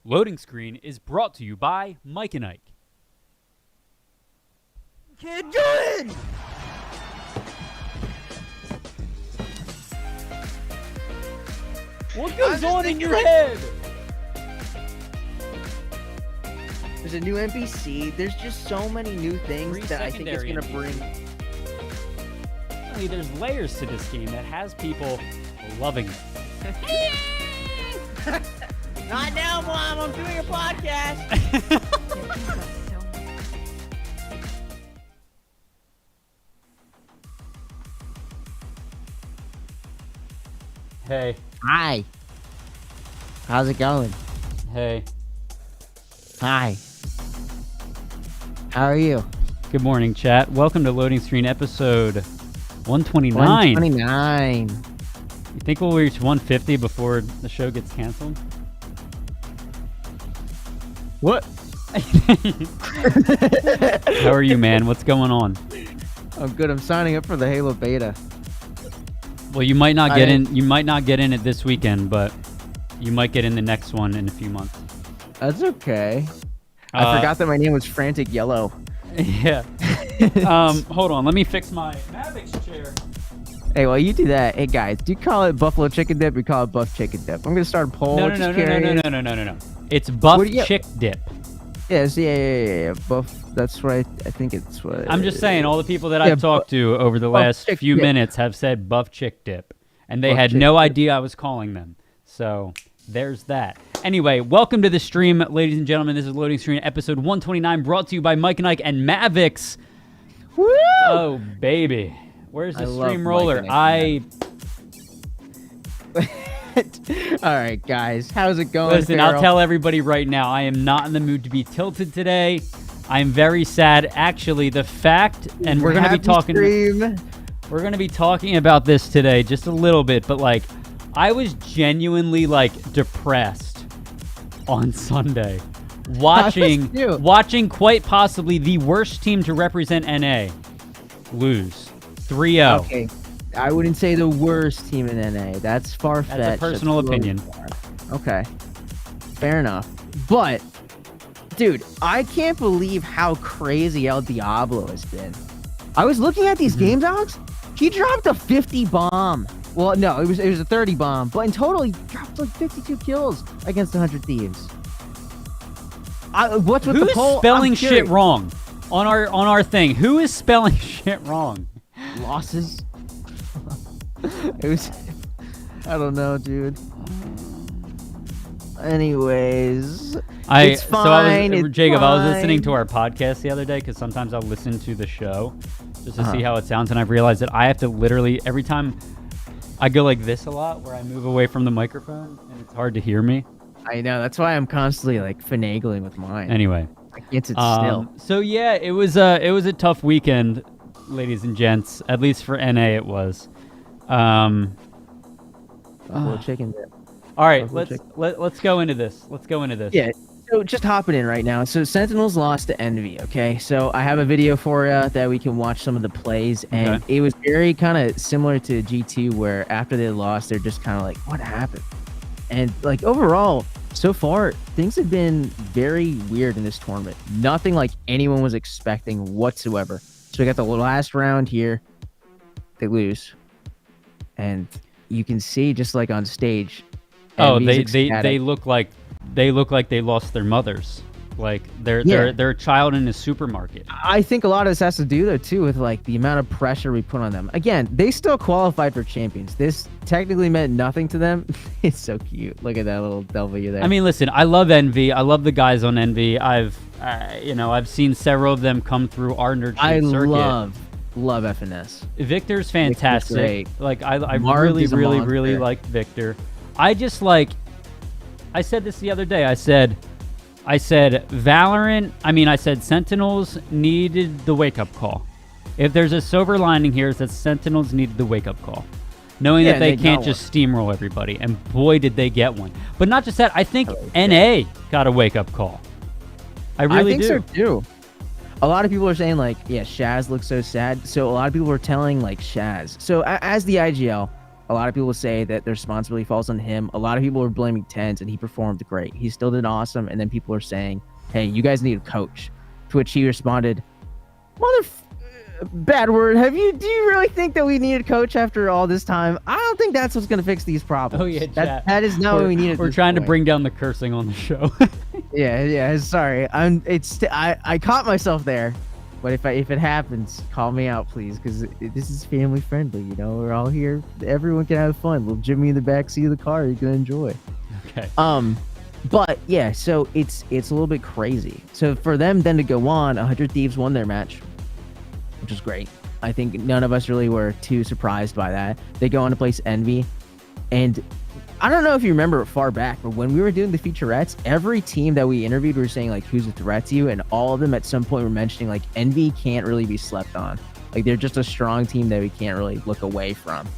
Loading Screen is brought to you by Mike and Ike. Kid, good! What goes on in your head? There's a new NPC. There's just so many new things Three that I think it's secondary gonna bring. Apparently, there's layers to this game that has people loving it. Not now, Mom. I'm doing a podcast. Hey, Hi. How's it going? hey. Hi. How are you? Good morning, chat. Welcome to Loading Screen episode 129. 129. You think we'll reach 150 before the show gets canceled? What? How are you, man? What's going on? I'm good. I'm signing up for the Halo beta. Well, you might not get in. You might not get in it this weekend, but you might get in the next one in a few months. That's okay. I forgot that my name was Frantic Yellow. Yeah. Hold on. Let me fix my Mavics chair. Hey, while you do that, hey guys, do you call it Buffalo Chicken Dip or you call it Buff Chicken Dip? I'm gonna start a poll. No. It's Buff Chick Dip. Yes, yeah. Buff. That's right. I think it's what. I'm just saying, all the people that I've talked to over the last few minutes have said Buff Chick Dip, and they had no idea I was calling them. So there's that. Anyway, welcome to the stream, ladies and gentlemen. This is Loading Screen, episode 129, brought to you by Mike and Ike and Mavics. Woo! Oh, baby. Where's the stream roller? All right, guys. How's it going? Listen, I'll tell everybody right now, I am not in the mood to be tilted today. I'm very sad. Actually, the fact, and we're going to be talking... We're going to be talking about this today just a little bit, but, like, I was genuinely, like, depressed on Sunday. Watching quite possibly the worst team to represent NA lose 3-0. Okay. I wouldn't say the worst team in NA. That's far-fetched. That's a personal opinion. Okay. Fair enough. But, dude, I can't believe how crazy El Diablo has been. I was looking at these game dogs. He dropped a 50 bomb. Well, no, it was a 30 bomb. But in total, he dropped like 52 kills against 100 Thieves. What's with the poll? Who's spelling shit wrong on our thing? Who is spelling shit wrong? Losses. It was, I don't know, dude. Anyways, it's fine. Jacob, I was listening to our podcast the other day because sometimes I'll listen to the show just to see how it sounds, and I've realized that I have to literally every time I go like this a lot, where I move away from the microphone, and it's hard to hear me. I know, that's why I'm constantly like finagling with mine. Anyway, I can't sit still. So yeah, it was a tough weekend, ladies and gents. At least for NA, it was. Chicken dip. All right, let's go into this. Yeah. So just hopping in right now. So Sentinels lost to Envy. Okay. So I have a video for you that we can watch some of the plays, and it was very kind of similar to G2, where after they lost, they're just kind of like, what happened? And like overall, so far things have been very weird in this tournament. Nothing like anyone was expecting whatsoever. So we got the last round here. They lose. And you can see just like on stage. Oh, they look like they lost their mothers. Like they're a child in a supermarket. I think a lot of this has to do though too with like the amount of pressure we put on them. Again, they still qualified for champions. This technically meant nothing to them. It's so cute. Look at that little W there. I mean, listen, I love Envy. I love the guys on Envy. I've seen several of them come through our nerdstreet circuit. I love FNS. Victor's fantastic. Like I Marty's really liked Victor. I just like. I said this the other day. I said Valorant. I said Sentinels needed the wake-up call. If there's a silver lining here, it's that Sentinels needed the wake-up call, knowing that they can't just steamroll everybody. And boy, did they get one. But not just that. I think NA got a wake-up call. I really do. I think so too. A lot of people are saying like, yeah, Shaz looks so sad. So a lot of people are telling like Shaz. So as the IGL, A lot of people say that the responsibility falls on him. A lot of people are blaming Tens, and he performed great. He still did awesome. And then people are saying, hey, you guys need a coach. To which he responded, bad word. Do you really think that we need a coach after all this time? I don't think that's what's going to fix these problems. Oh, yeah, that is not what we need. We're trying to bring down the cursing on the show. Yeah. Sorry. I caught myself there. But if it happens, call me out, please, because this is family friendly. You know, we're all here. Everyone can have fun. Little Jimmy in the backseat of the car, you can enjoy. Okay. But yeah, so it's a little bit crazy. So for them then to go on, 100 Thieves won their match, which is great. I think none of us really were too surprised by that. They go on to place Envy, and I don't know if you remember far back, but when we were doing the featurettes, every team that we interviewed were saying like, who's a threat to you? And all of them at some point were mentioning like Envy can't really be slept on. Like they're just a strong team that we can't really look away from.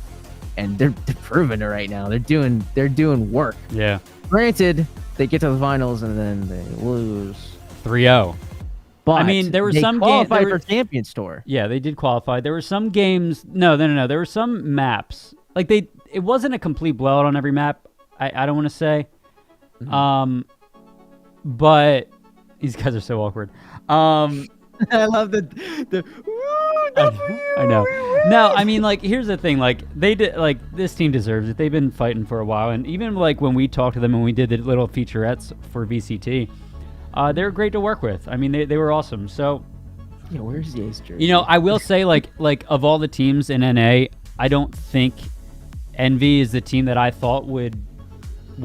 And they're proving it right now. They're doing work. Yeah. Granted, they get to the finals and then they lose 3-0. But I mean, there were some games games for Champions Tour. Yeah, they did qualify. There were some games. No. There were some maps. Like it wasn't a complete blowout on every map. I don't want to say. But these guys are so awkward. I love the I know. No, I mean, like, here's the thing. Like, they did. Like, this team deserves it. They've been fighting for a while, and even like when we talked to them and we did the little featurettes for VCT, they were great to work with. I mean, they were awesome. So, yeah, where's the Ace jersey? You know, I will say, like of all the teams in NA, I don't think Envy is the team that I thought would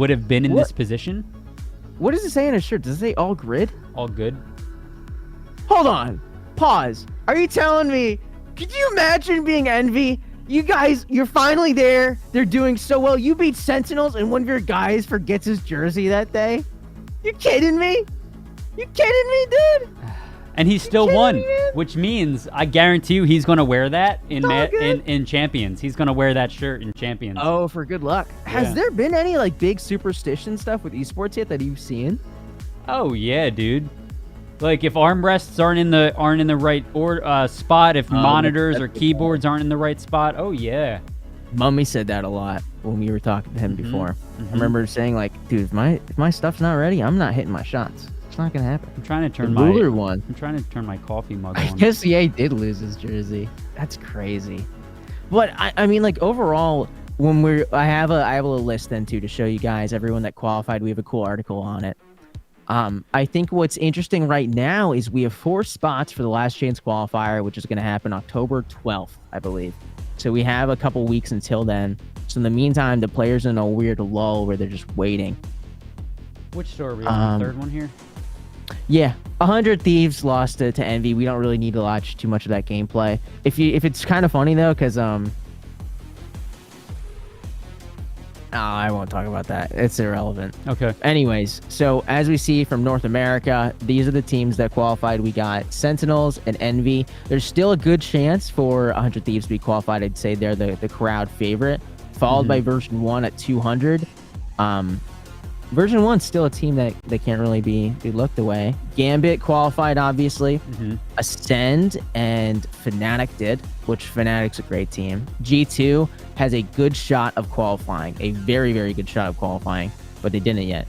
have been in this position. What does it say on his shirt? Does it say all grid? All good. Hold on. Pause. Are you telling me? Could you imagine being Envy? You guys, you're finally there. They're doing so well. You beat Sentinels, and one of your guys forgets his jersey that day. You kidding me? You kidding me, dude? And he still won, which means I guarantee you he's going to wear that in Champions. He's going to wear that shirt in Champions. Oh, for good luck. Has there been any like big superstition stuff with esports yet that you've seen? Oh yeah, dude. Like if armrests aren't in the right spot, if monitors or keyboards aren't in the right spot. Oh yeah. Mummy said that a lot when we were talking to him before. I remember saying like, dude, if my stuff's not ready, I'm not hitting my shots. It's not gonna happen. I'm trying to turn my coffee mug on. I guess EA did lose his jersey. That's crazy. But I mean, like overall, when I have a list then too to show you guys everyone that qualified. We have a cool article on it. I think what's interesting right now is we have 4 spots for the last chance qualifier, which is going to happen October 12th, I believe. So we have a couple weeks until then. So in the meantime, the players are in a weird lull where they're just waiting. Which store are we on? The third one here? Yeah, 100 Thieves lost to Envy. We don't really need to watch too much of that gameplay. If it's kind of funny though, because I won't talk about that. It's irrelevant. Okay. Anyways, so as we see from North America, these are the teams that qualified. We got Sentinels and Envy. There's still a good chance for 100 Thieves to be qualified. I'd say they're the crowd favorite, followed by Version 1 at 200. Version 1's still a team that they can't really be looked away. Gambit qualified, obviously. Ascend and Fnatic did, which Fnatic's a great team. G2 has a good shot of qualifying, a very, very good shot of qualifying, but they didn't yet.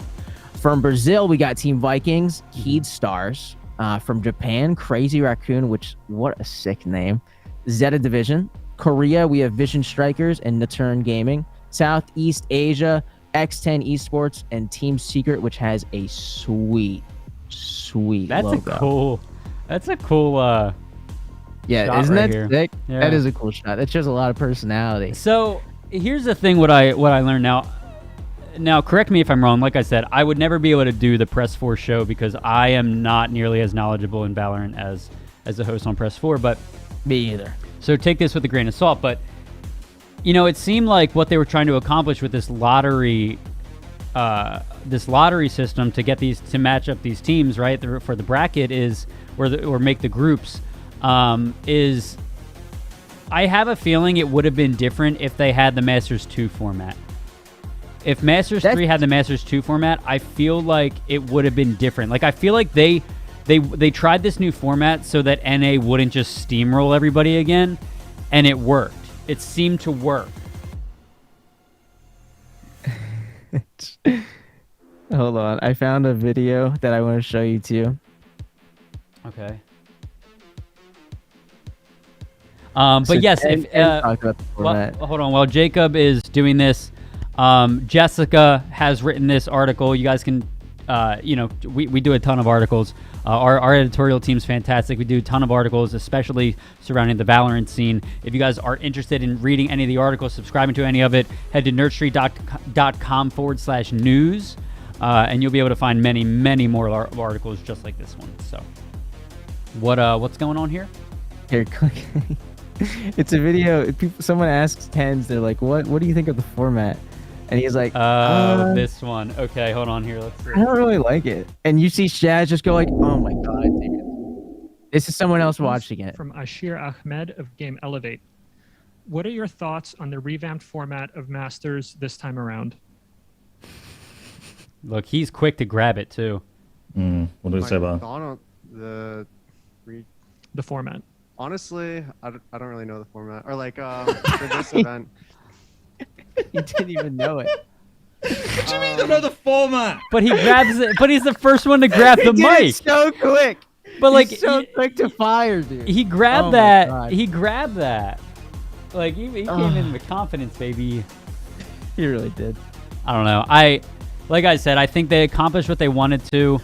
From Brazil, we got Team Vikings, Heed Stars. From Japan, Crazy Raccoon, which, what a sick name. Zeta Division. Korea, we have Vision Strikers and Nocturne Gaming. Southeast Asia, X10 Esports and Team Secret, which has a sweet logo. That's a cool yeah, isn't that sick? Yeah. That is a cool shot. That shows a lot of personality. So here's the thing, what I learned now, correct me if I'm wrong. Like I said, I would never be able to do the Press 4 show because I am not nearly as knowledgeable in Valorant as a host on Press 4, but me either. So take this with a grain of salt, but you know, it seemed like what they were trying to accomplish with this lottery system to get to match up these teams, right, for the bracket or make the groups, is I have a feeling it would have been different if they had the Masters 2 format. If Masters 3 had the Masters 2 format, I feel like it would have been different. Like I feel like they tried this new format so that NA wouldn't just steamroll everybody again, and it worked. It seemed to work. Hold on. I found a video that I want to show you too. Okay. But yes, if hold on, while Jacob is doing this, Jessica has written this article. You guys can, we do a ton of articles. Our editorial team's fantastic. We do a ton of articles, especially surrounding the Valorant scene. If you guys are interested in reading any of the articles, subscribing to any of it, head to nerdstreet.com/news, and you'll be able to find many, many more articles just like this one. So, what's going on here? Here, click. It's a video. Someone asks Tens, they're like, "What do you think of the format?" And he's like, this one. Okay, hold on here. Let's see. I don't really like it. And you see Shaz just go like, "Oh my god, dude." This is someone else watching it. From Ashir Ahmed of Game Elevate. What are your thoughts on the revamped format of Masters this time around? Look, he's quick to grab it too. What do you say about the format? Honestly, I don't really know the format. Or like for this event. You didn't even know it. What do you mean you don't know the format? But he grabs it. But he's the first one to grab the He did mic. it so quick. But like, He's so quick to fire, dude. He grabbed Oh my that. God. He grabbed that. Like he came in with confidence, baby. He really did. I don't know. Like I said, I think they accomplished what they wanted to.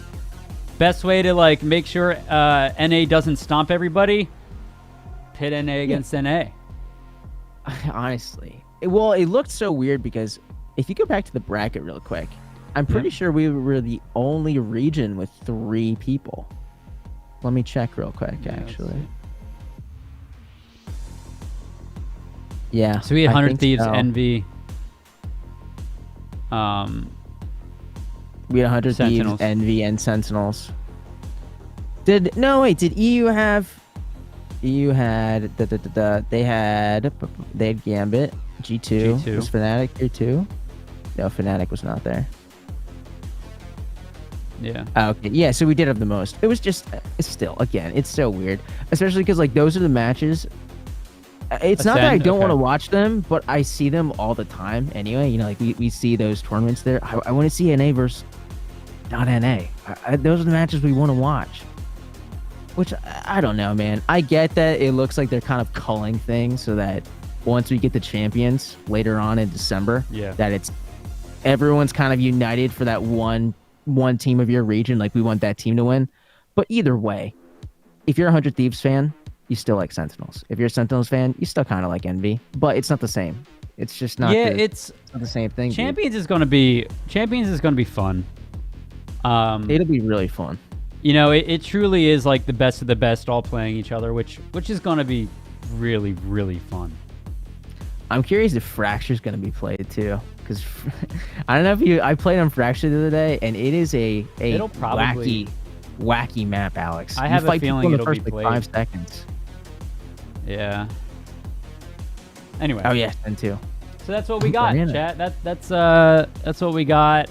Best way to like make sure NA doesn't stomp everybody. Pit NA against NA. Honestly, it looked so weird because if you go back to the bracket real quick, I'm pretty sure we were the only region with 3 people. Let me check real quick, actually. Yeah. So we had 100 Thieves, so. Envy. We had 100 Sentinels. Thieves, Envy, and Sentinels. Did EU have? EU had they had Gambit, G2. Was Fnatic here too? No, Fnatic was not there. Yeah. Okay. Yeah. So we did have the most. It was just it's still again. It's so weird, especially because like those are the matches. It's not that I don't want to watch them, but I see them all the time anyway. You know, like we see those tournaments there. I want to see NA versus not NA. Those are the matches we want to watch. Which, I don't know, man. I get that it looks like they're kind of culling things so that once we get the champions later on in December, that it's everyone's kind of united for that one team of your region. Like, we want that team to win. But either way, if you're a 100 Thieves fan, you still like Sentinels. If you're a Sentinels fan, you still kind of like Envy. But it's not the same. It's just not, it's not the same thing. Champions is going to be fun. It'll be really fun. You know, it truly is like the best of the best all playing each other, which is going to be really, really fun. I'm curious if Fracture's going to be played too, because I don't know if I played on Fracture the other day, and it is a wacky map, Alex. I have a feeling it'll be played. Like 5 seconds. Yeah. Anyway. Oh yeah, and 2. So that's what we got, chat. That's what we got.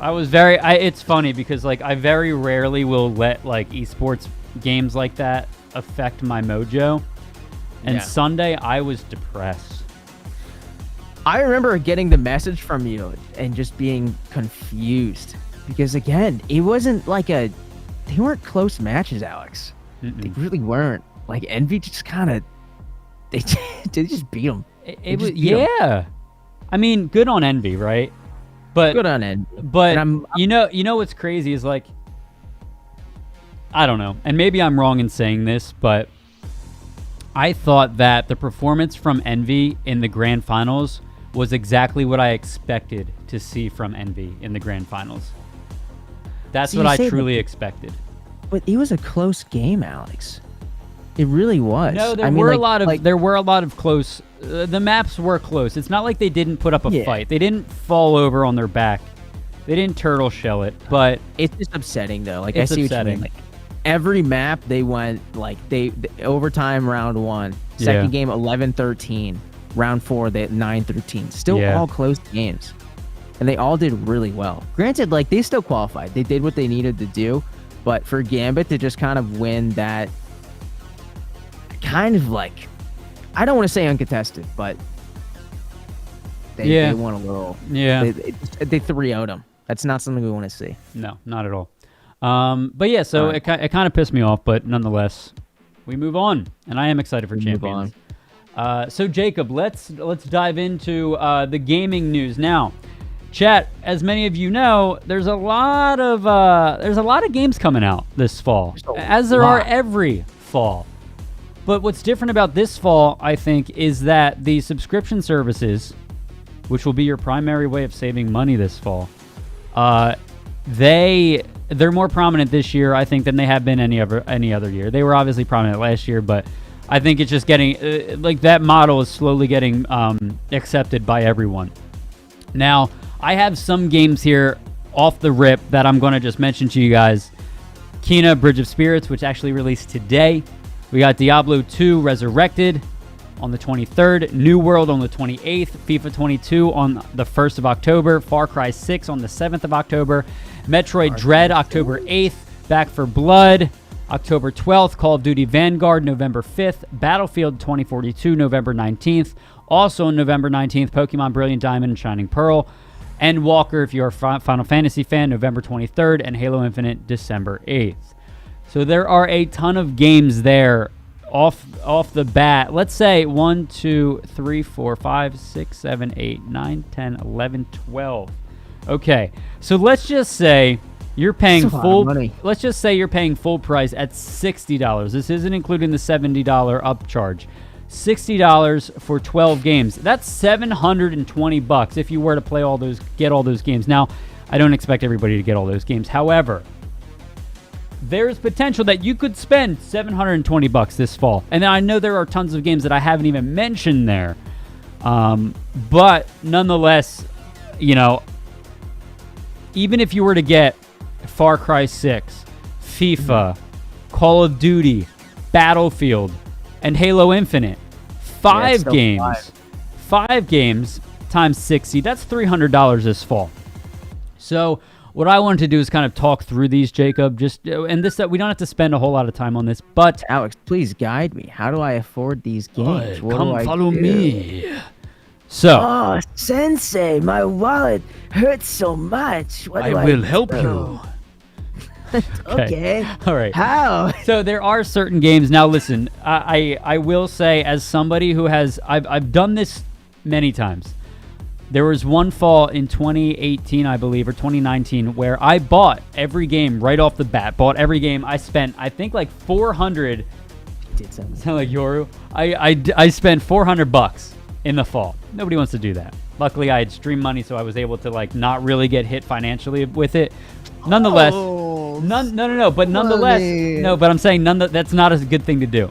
It's funny because like I very rarely will let like esports games like that affect my mojo. And Sunday I was depressed. I remember getting the message from you and just being confused because again, it wasn't like they weren't close matches, Alex. They really weren't. Like Envy just kind of they just beat them. It was I mean, good on Envy, right? But good on Envy. But you know what's crazy is like I don't know, and maybe I'm wrong in saying this, but I thought that the performance from Envy in the grand finals was exactly what I expected to see from Envy in the grand finals. That's what I truly expected. But it was a close game, Alex. It really was. No, there were a lot of close. The maps were close. It's not like they didn't put up a fight. They didn't fall over on their back. They didn't turtle shell it. But it's just upsetting though. Like I see what you mean. Like every map they went like they overtime round 1, second game 11-13, round 4 they 9-13. Still all close games, and they all did really well. Granted, like they still qualified. They did what they needed to do, but for Gambit to just kind of win that. Kind of like, I don't want to say uncontested, but They want a little. Yeah. They 3-0'd them. That's not something we want to see. No, not at all. But yeah, so it kind of pissed me off, but nonetheless, we move on, and I am excited for Champions. So Jacob, let's dive into the gaming news now. Chat, as many of you know, there's a lot of games coming out this fall, as there are every fall. But what's different about this fall, I think, is that the subscription services, which will be your primary way of saving money this fall, they're more prominent this year, I think, than they have been any other year. They were obviously prominent last year, but I think it's just getting that model is slowly getting accepted by everyone. Now, I have some games here off the rip that I'm going to just mention to you guys. Kenia, Bridge of Spirits, which actually released today. We got Diablo 2 Resurrected on the 23rd, New World on the 28th, FIFA 22 on the 1st of October, Far Cry 6 on the 7th of October, Metroid Dread October 8th, Back 4 Blood October 12th, Call of Duty Vanguard November 5th, Battlefield 2042 November 19th, also on November 19th, Pokemon Brilliant Diamond and Shining Pearl, and Walker, if you're a Final Fantasy fan, November 23rd, and Halo Infinite December 8th. So there are a ton of games there off the bat. Let's say 1, 2, 3, 4, 5, 6, 7, 8, 9, 10, 11, 12. Okay, so let's just say you're paying full. Let's just say you're paying full price at $60. This isn't including the $70 upcharge. $60 for 12 games. That's $720 if you were to get all those games. Now, I don't expect everybody to get all those games. However, there's potential that you could spend $720 this fall. And I know there are tons of games that I haven't even mentioned there. But nonetheless, even if you were to get Far Cry 6, FIFA, Call of Duty, Battlefield, and Halo Infinite, 5 games times 60, that's $300 this fall. So what I wanted to do is kind of talk through these, Jacob, that we don't have to spend a whole lot of time on this, but Alex, please guide me. How do I afford these games? Come follow me. So, Sensei, my wallet hurts so much. I will help you. Okay. All right. How? So there are certain games. Now listen, I will say, as somebody who has, I've done this many times. There was one fall in 2018, I believe, or 2019, where I bought every game right off the bat. Bought every game. I spent, I think, like 400. Did something. Sound like Yoru? I spent $400 in the fall. Nobody wants to do that. Luckily, I had stream money, so I was able to not really get hit financially with it. Nonetheless, but nonetheless, no. But I'm saying that's not a good thing to do.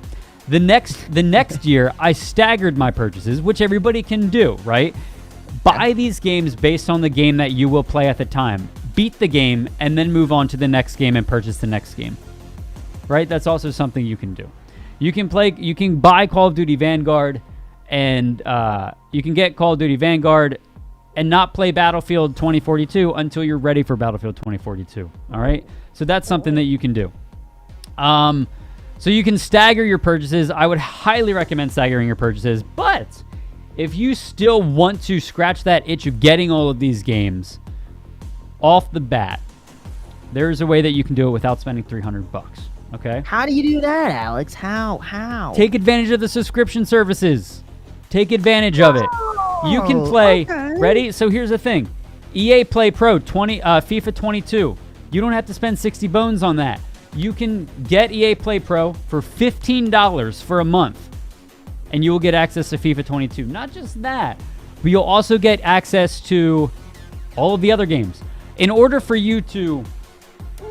The next year, I staggered my purchases, which everybody can do, right? Buy these games based on the game that you will play at the time. Beat the game, and then move on to the next game and purchase the next game. Right? That's also something you can do. You can buy Call of Duty Vanguard, and you can get Call of Duty Vanguard and not play Battlefield 2042 until you're ready for Battlefield 2042. All right? So that's something that you can do. So you can stagger your purchases. I would highly recommend staggering your purchases, but if you still want to scratch that itch of getting all of these games off the bat, there's a way that you can do it without spending $300. Okay? How do you do that, Alex? How? Take advantage of the subscription services. Take advantage of it. You can play. Okay. Ready? So here's the thing. EA Play Pro FIFA 22. You don't have to spend 60 bones on that. You can get EA Play Pro for $15 for a month, and you will get access to FIFA 22. Not just that, but you'll also get access to all of the other games. In order for you to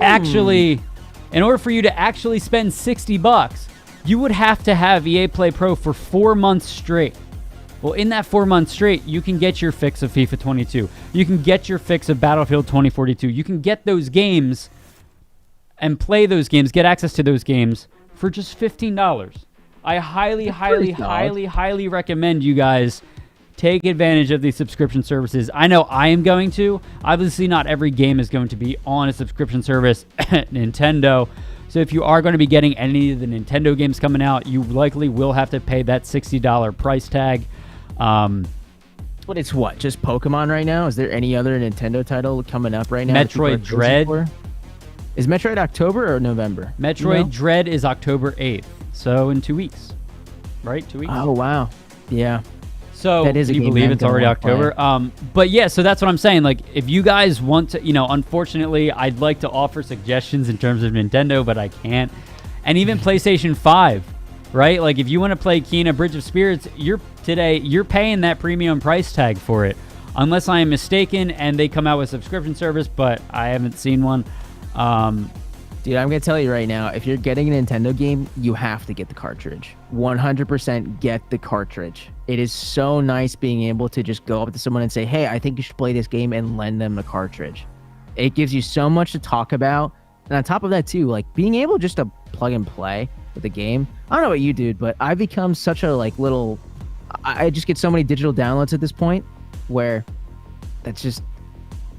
actually spend $60, you would have to have EA Play Pro for 4 months straight. Well, in that 4 months straight, you can get your fix of FIFA 22. You can get your fix of Battlefield 2042. You can get those games and play those games, get access to those games for just $15. I highly recommend you guys take advantage of these subscription services. I know I am going to. Obviously, not every game is going to be on a subscription service at Nintendo. So if you are going to be getting any of the Nintendo games coming out, you likely will have to pay that $60 price tag. But it's what? Just Pokemon right now? Is there any other Nintendo title coming up right now? that people are Metroid crazy Dread. for? Is Metroid October or November? Metroid Dread is October 8th. So in 2 weeks. Right? 2 weeks? Oh, wow. Yeah. So That is a you game believe I'm it's gonna already wanna play. October. But yeah, so that's what I'm saying. Like, if you guys want to, unfortunately, I'd like to offer suggestions in terms of Nintendo, but I can't. And even PlayStation 5, right? Like, if you want to play Kena Bridge of Spirits, you're paying that premium price tag for it. Unless I am mistaken and they come out with a subscription service, but I haven't seen one. Dude, I'm going to tell you right now, if you're getting a Nintendo game, you have to get the cartridge. 100% get the cartridge. It is so nice being able to just go up to someone and say, hey, I think you should play this game, and lend them the cartridge. It gives you so much to talk about. And on top of that, too, like being able just to plug and play with the game. I don't know what you do, but I've become such a little... I just get so many digital downloads at this point where it's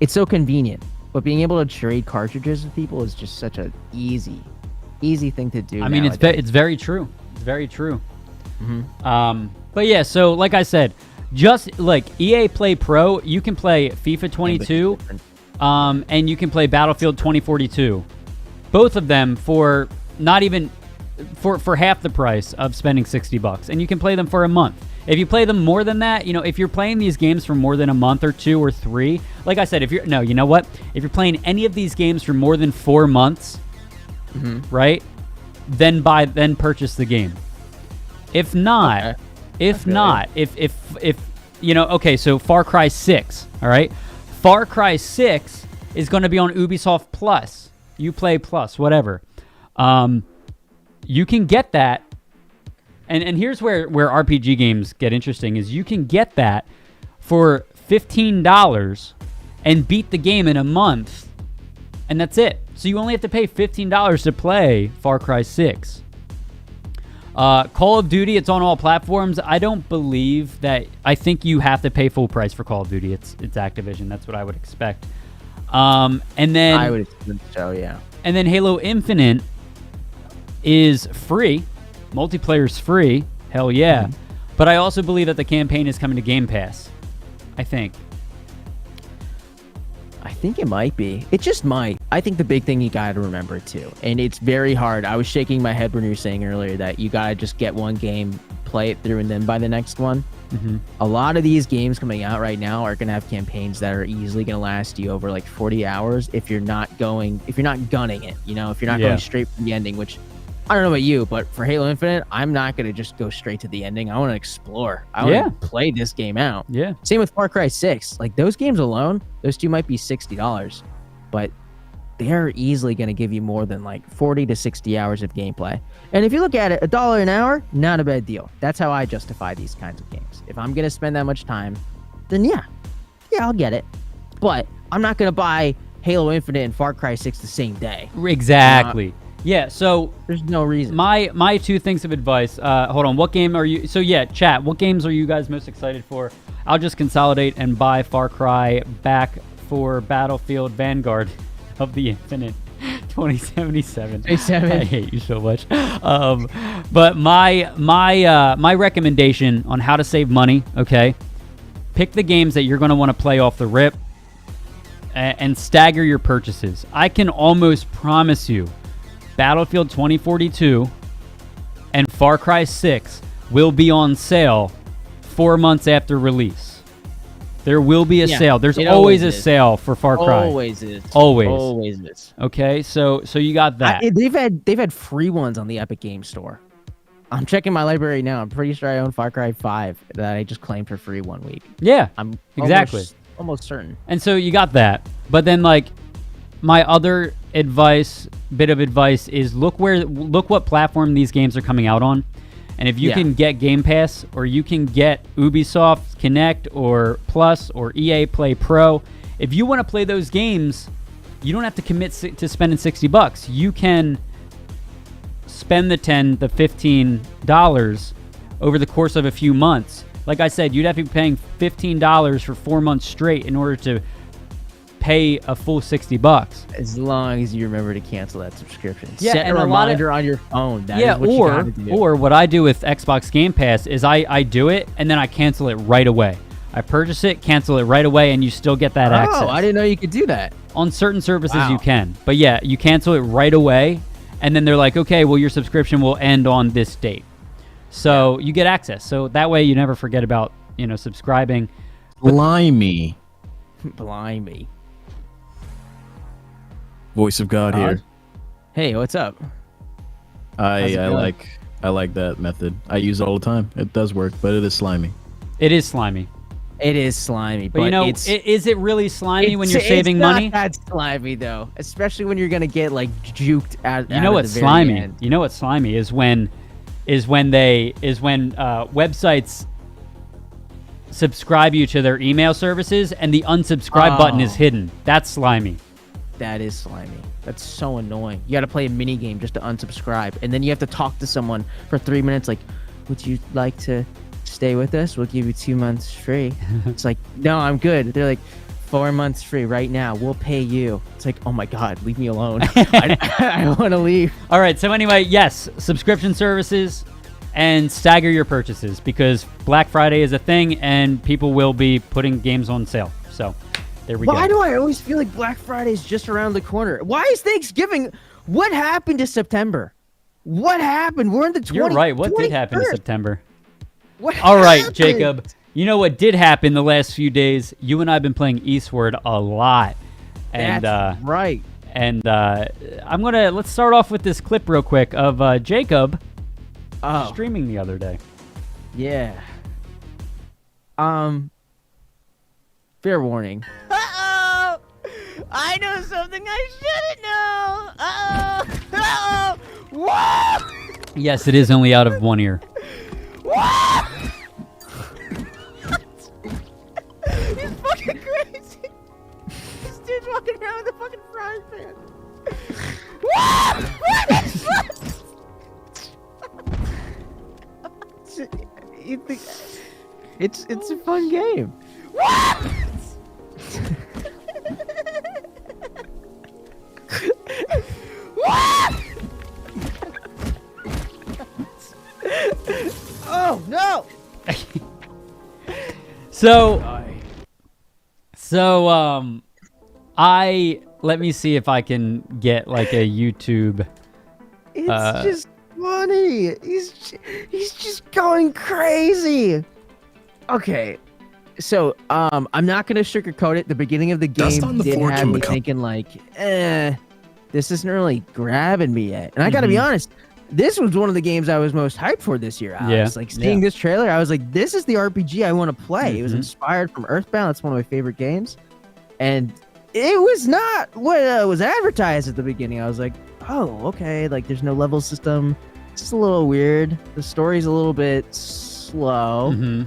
so convenient. But being able to trade cartridges with people is just such an easy thing to do. I mean, it's very true. It's very true. Mm-hmm. But yeah, so like I said, just like EA Play Pro, you can play FIFA 22, and you can play Battlefield 2042. Both of them for not even for half the price of spending $60, and you can play them for a month. If you play them more than that, if you're playing these games for more than a month or 2 or 3, like I said, if you're playing any of these games for more than 4 months, right, then purchase the game. If not, so Far Cry 6, all right, Far Cry 6 is going to be on Ubisoft Plus, Uplay Plus, whatever. You can get that. And here's where RPG games get interesting is you can get that for $15 and beat the game in a month, and that's it. So you only have to pay $15 to play Far Cry 6. Call of Duty, it's on all platforms. I don't believe that. I think you have to pay full price for Call of Duty. It's Activision. That's what I would expect. And then I would assume so, yeah. And then Halo Infinite is free. Multiplayer's free. Hell yeah. But I also believe that the campaign is coming to Game Pass. I think it might be. It just might. I think the big thing you got to remember, too, and it's very hard. I was shaking my head when you were saying earlier that you got to just get one game, play it through, and then buy the next one. A lot of these games coming out right now are going to have campaigns that are easily going to last you over 40 hours if you're not gunning it, if you're not going straight for the ending, which I don't know about you, but for Halo Infinite, I'm not going to just go straight to the ending. I want to explore. I want to play this game out. Yeah. Same with Far Cry 6. Those games alone, those two might be $60, but they're easily going to give you more than 40 to 60 hours of gameplay. And if you look at it, $1 an hour, not a bad deal. That's how I justify these kinds of games. If I'm going to spend that much time, then yeah, I'll get it. But I'm not going to buy Halo Infinite and Far Cry 6 the same day. Exactly. Yeah, so there's no reason. My 2 things of advice. Hold on, what game are you? So yeah, chat. What games are you guys most excited for? I'll just consolidate and buy Far Cry back for Battlefield Vanguard of the Infinite 2077. I hate you so much. But my recommendation on how to save money. Okay, pick the games that you're going to want to play off the rip, and stagger your purchases. I can almost promise you, Battlefield 2042 and Far Cry 6 will be on sale 4 months after release. There will be a sale. There's always a sale for Far Cry. Always is. Always is. Okay, so you got that. They've had free ones on the Epic Games Store. I'm checking my library now. I'm pretty sure I own Far Cry 5 that I just claimed for free 1 week. Yeah, I'm exactly. Almost certain. And so you got that. But then my other bit of advice is look what platform these games are coming out on. And if you can get Game Pass, or you can get Ubisoft Connect or Plus or EA Play Pro, if you want to play those games, you don't have to commit to spending $60. You can spend the $15 over the course of a few months. Like I said, you'd have to be paying $15 for 4 months straight in order to pay a full $60. As long as you remember to cancel that subscription. Yeah, set and a reminder on your phone. That is what you gotta do. Or what I do with Xbox Game Pass is I do it and then I cancel it right away. I purchase it, cancel it right away, and you still get that access. Oh, I didn't know you could do that. On certain services, Wow. you can. But yeah, you cancel it right away, and then they're like, okay, well, your subscription will end on this date. So you get access. So that way you never forget about, subscribing. Blimey. Blimey. Voice of God here. Hey, what's up? How's it I going? like that method. I use it all the time. It does work, but it is slimy. It is slimy. It is slimy, But is it really slimy when you're saving money? It's not that slimy though, especially when you're gonna get like juked out. You know what's slimy? You know what's slimy is when websites subscribe you to their email services and the unsubscribe button is hidden. That's slimy. That is slimy. That's so annoying. You got to play a mini game just to unsubscribe, and then you have to talk to someone for 3 minutes. Like, would you like to stay with us? We'll give you 2 months free. It's like, no, I'm good. They're like, 4 months free right now. We'll pay you. It's like, oh my God, leave me alone. I want to leave. All right. So anyway, yes, subscription services and stagger your purchases because Black Friday is a thing and people will be putting games on sale. So there we go. Why do I always feel like Black Friday is just around the corner? Why is Thanksgiving? What happened to September? What happened? We're in the 20. You're right. What did happen in September? What All right, happened? Jacob. You know what did happen the last few days? You and I have been playing Eastward a lot. And, That's right. And let's start off with this clip real quick of Jacob streaming the other day. Yeah. Fair warning. Uh-oh! I know something I shouldn't know! Uh-oh! Uh-oh! Whoa! Yes, it is only out of one ear. Whoa! He's fucking crazy! This dude's walking around with a fucking frying pan. Whoa! It's a fun game. What? What? Oh no! Let me see if I can get like a YouTube. It's just funny. He's just going crazy. Okay, so I'm not gonna sugarcoat it. The beginning of the game did have me thinking like, this isn't really grabbing me yet. And I gotta be honest, this was one of the games I was most hyped for this year. I was like seeing this trailer, I was like, this is the RPG I want to play. It was inspired from Earthbound. It's one of my favorite games, and it was not what was advertised at the beginning. I was like, oh, okay, like there's no level system. It's just a little weird. The story's a little bit slow.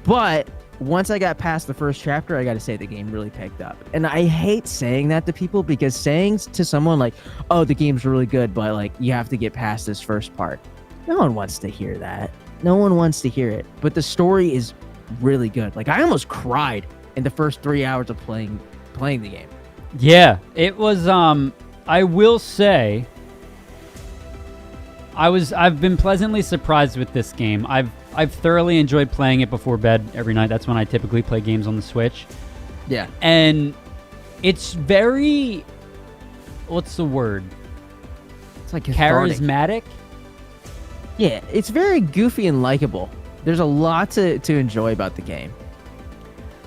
But once I got past the first chapter, I got to say the game really picked up. And I hate saying that to people because saying to someone like, oh, the game's really good, but like you have to get past this first part. No one wants to hear that. No one wants to hear it. But the story is really good. Like I almost cried in the first 3 hours of playing the game. Yeah, it was I will say I've been pleasantly surprised with this game. I've thoroughly enjoyed playing it before bed every night. That's when I typically play games on the Switch. Yeah. And it's very, what's the word? It's like cathartic. Charismatic. Yeah, it's very goofy and likable. There's a lot to enjoy about the game.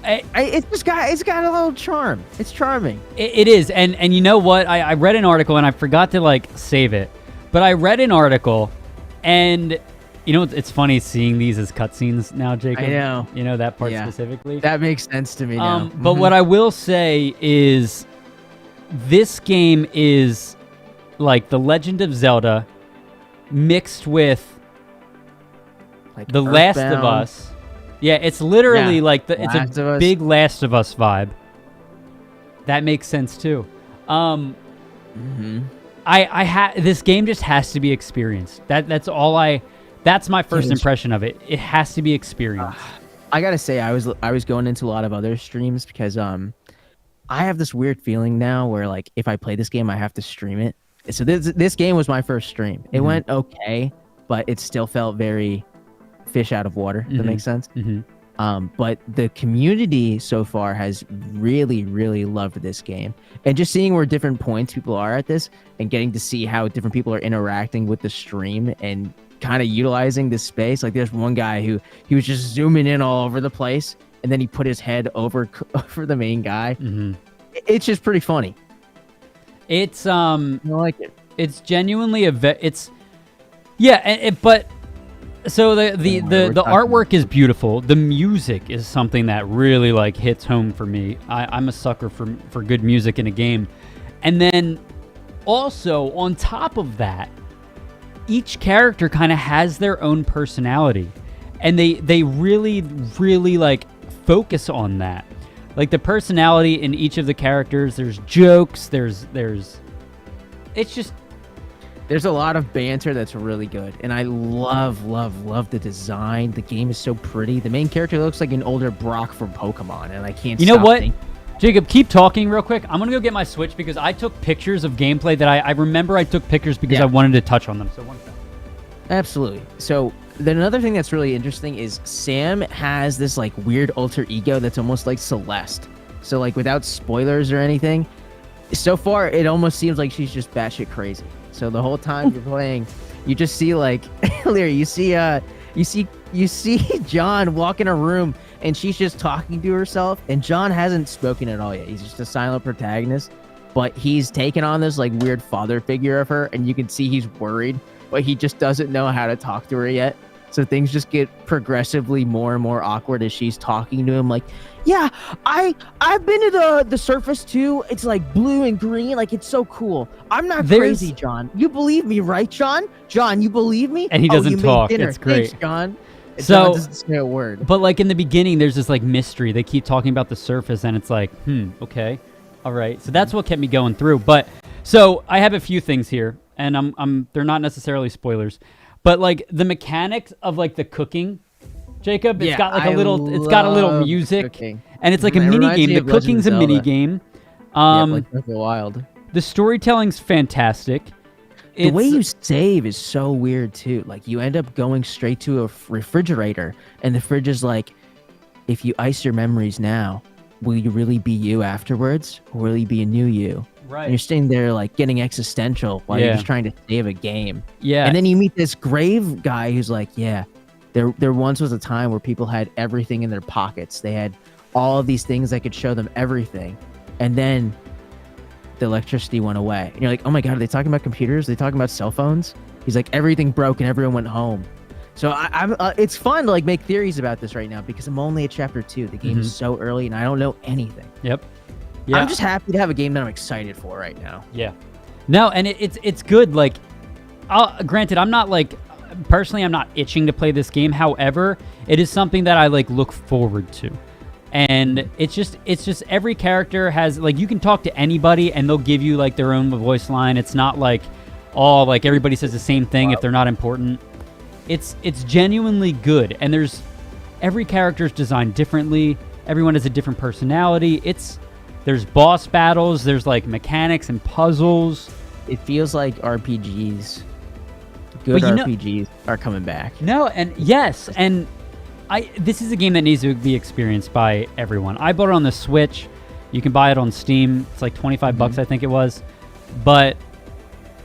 It's got a little charm. It's charming. It is. And you know what? I read an article and I forgot to like save it. But I read an article and you know, it's funny seeing these as cutscenes now, Jacob. I know. You know that part specifically. That makes sense to me now. But what I will say is, this game is like The Legend of Zelda mixed with like The Last of Us. Yeah, it's literally like it's a big Last of Us vibe. That makes sense too. This game just has to be experienced. That's my first impression of it. It has to be experienced. I gotta say, I was going into a lot of other streams because I have this weird feeling now where like if I play this game, I have to stream it. So this game was my first stream. It went okay, but it still felt very fish out of water. If that makes sense. But the community so far has really, really loved this game. And just seeing where different points people are at this and getting to see how different people are interacting with the stream and kind of utilizing this space. Like there's one guy who he was just zooming in all over the place and then he put his head over the main guy. Mm-hmm. It's just pretty funny. It's I like it. It's genuinely but so the artwork is beautiful. The music is something that really like hits home for me. I'm a sucker for good music in a game. And then also on top of that, each character kind of has their own personality. And they really, really like focus on that. Like the personality in each of the characters, there's jokes, there's a lot of banter that's really good, and I love the design. The game is so pretty. The main character looks like an older Brock from Pokemon, and I can't. You know what, Jacob? Keep talking real quick. I'm gonna go get my Switch because I took pictures of gameplay that I remember I took pictures because I wanted to touch on them. So one second. Absolutely. So then another thing that's really interesting is Sam has this like weird alter ego that's almost like Celeste. So like without spoilers or anything, so far it almost seems like she's just batshit crazy. So the whole time you're playing, you just see like Lear, you see John walk in a room and she's just talking to herself, and John hasn't spoken at all yet. He's just a silent protagonist, but he's taken on this like weird father figure of her, and you can see he's worried, but he just doesn't know how to talk to her yet. So things just get progressively more and more awkward as she's talking to him like, yeah, I've been to the surface too. It's like blue and green. Like, it's so cool. I'm not crazy, John. You believe me, right, John? John, you believe me? And he doesn't talk. It's great. Thanks, John. And so, John doesn't say a word. But like in the beginning, there's this like mystery. They keep talking about the surface and it's like, okay. All right. So that's what kept me going through. But so I have a few things here, and they're not necessarily spoilers. But like the mechanics of like the cooking, Jacob, it's got like a little music, and it's like a mini game. The cooking's a mini game. Like Breath of the Wild. The storytelling's fantastic. The way you save is so weird too. Like you end up going straight to a refrigerator, and the fridge is like, if you ice your memories now, will you really be you afterwards, or will you be a new you? Right. And you're sitting there like getting existential while you're just trying to save a game. Yeah. And then you meet this grave guy who's like, yeah, there once was a time where people had everything in their pockets. They had all of these things that could show them everything. And then the electricity went away. And you're like, oh my God, are they talking about computers? Are they talking about cell phones? He's like, everything broke and everyone went home. So it's fun to like make theories about this right now because I'm only at chapter 2. The game is so early and I don't know anything. Yep. Yeah. I'm just happy to have a game that I'm excited for right now. Yeah. No, and it's good. Like, granted, I'm not like, personally, I'm not itching to play this game. However, it is something that I like look forward to. And it's just every character has like, you can talk to anybody and they'll give you like their own voice line. It's not like all like everybody says the same thing if they're not important. It's genuinely good. And every character's designed differently. Everyone has a different personality. There's boss battles, there's like mechanics and puzzles. It feels like RPGs. Good RPGs are coming back. No, and yes, and this is a game that needs to be experienced by everyone. I bought it on the Switch. You can buy it on Steam. It's like 25 bucks, I think it was. But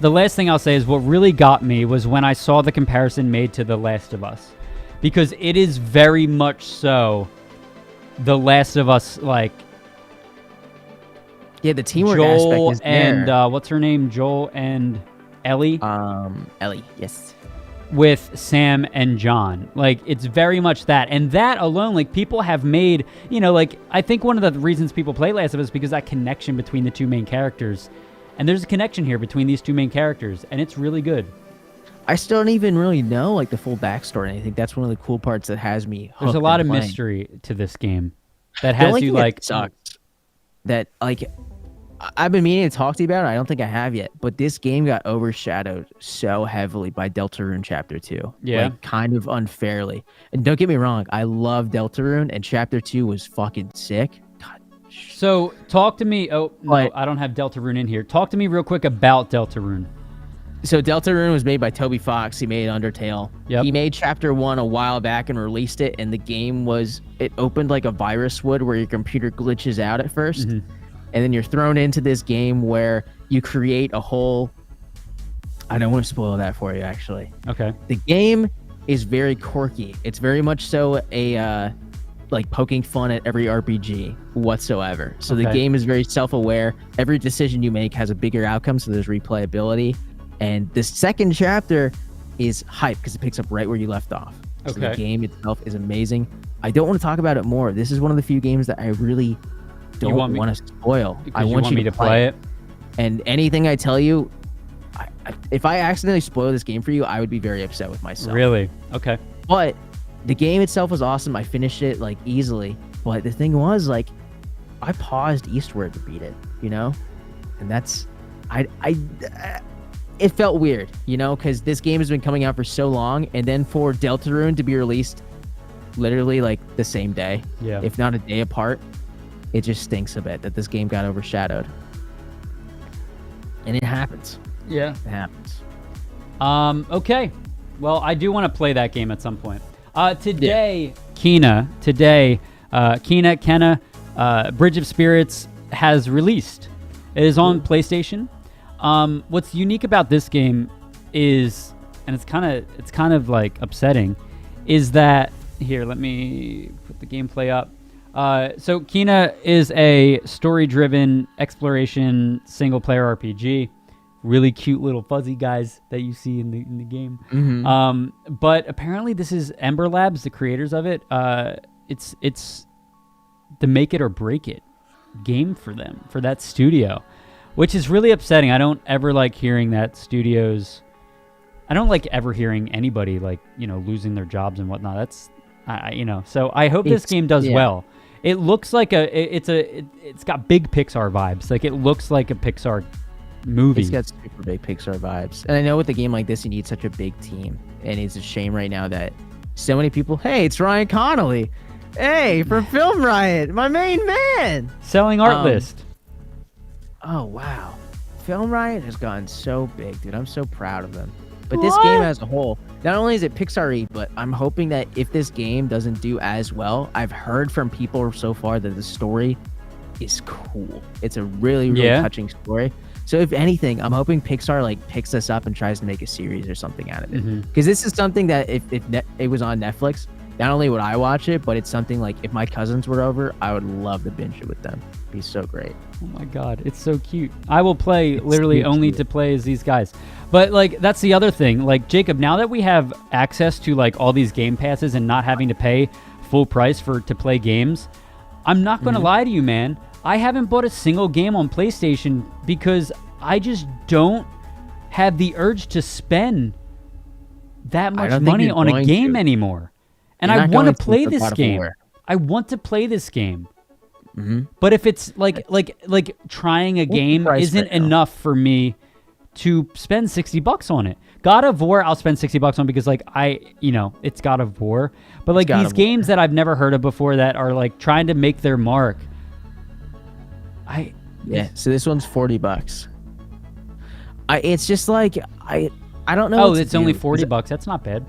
the last thing I'll say is what really got me was when I saw the comparison made to The Last of Us. Because it is very much so The Last of Us, like, yeah, the teamwork Joel aspect is there. And what's her name? Joel and Ellie. Ellie, yes. With Sam and John, like it's very much that, and that alone, like people have made, like I think one of the reasons people play Last of Us is because that connection between the two main characters, and there's a connection here between these two main characters, and it's really good. I still don't even really know like the full backstory, and I think that's one of the cool parts that has me hooked. There's a lot of playing. Mystery to this game that has you like sucks. That like. I've been meaning to talk to you about it. I don't think I have yet, but this game got overshadowed so heavily by Deltarune Chapter 2. Yeah. Like, kind of unfairly. And don't get me wrong, I love Deltarune, and Chapter 2 was fucking sick. God. So, talk to me. Oh, no, I don't have Deltarune in here. Talk to me real quick about Deltarune. So Deltarune was made by Toby Fox. He made Undertale. Yep. He made Chapter 1 a while back and released it, and the game it opened like a virus would where your computer glitches out at first, and then you're thrown into this game where you create a whole... I don't want to spoil that for you, actually. Okay. The game is very quirky. It's very much so a... like poking fun at every RPG whatsoever. So the game is very self-aware. Every decision you make has a bigger outcome, so there's replayability. And the second chapter is hype because it picks up right where you left off. So the game itself is amazing. I don't want to talk about it more. This is one of the few games that I really don't want to spoil. I want you to play it. And anything I tell you, if I accidentally spoil this game for you, I would be very upset with myself. Really? Okay. But the game itself was awesome. I finished it like easily. But the thing was, like, I paused Eastward to beat it, you know? And that's... it felt weird, you know, because this game has been coming out for so long, and then for Deltarune to be released literally like the same day, if not a day apart, it just stinks a bit that this game got overshadowed. And it happens. Yeah. It happens. Okay. Well, I do want to play that game at some point. Today, Kenia, Bridge of Spirits has released. It is on PlayStation. What's unique about this game is, and it's kind of like upsetting, is that here. Let me put the gameplay up. So Kenia is a story-driven exploration single-player RPG. Really cute little fuzzy guys that you see in the game. But apparently this is Ember Labs, the creators of it. It's the make it or break it game for them, for that studio, which is really upsetting. I don't ever like hearing that studios. I don't like ever hearing anybody like, you know, losing their jobs and whatnot. That's, you know, so I hope this game does well. It looks like it's got big Pixar vibes. Like it looks like a Pixar movie. It's got super big Pixar vibes. And I know with a game like this, you need such a big team. And it's a shame right now that so many people, hey, it's Ryan Connolly. Hey, from Film Riot, my main man. Selling art list. Oh, wow. Film Riot has gotten so big, dude. I'm so proud of them. But this game as a whole, not only is it Pixar-y, but I'm hoping that if this game doesn't do as well, I've heard from people so far that the story is cool. It's a really, really touching story. So if anything, I'm hoping Pixar like picks this up and tries to make a series or something out of it. Because this is something that if it was on Netflix, not only would I watch it, but it's something like if my cousins were over, I would love to binge it with them. It'd be so great. Oh my God, it's so cute. I will play literally only to play as these guys. But like that's the other thing. Like Jacob, now that we have access to like all these game passes and not having to pay full price to play games, I'm not going to lie to you, man. I haven't bought a single game on PlayStation because I just don't have the urge to spend that much money on a game anymore. And I want to play this game. I want to play this game. But if it's like trying a game isn't enough for me to spend $60 on it. God of War, I'll spend $60 on because like it's God of War. But like these games that I've never heard of before that are like trying to make their mark. So this one's $40. It's just like I don't know. Oh, it's only $40. That's not bad.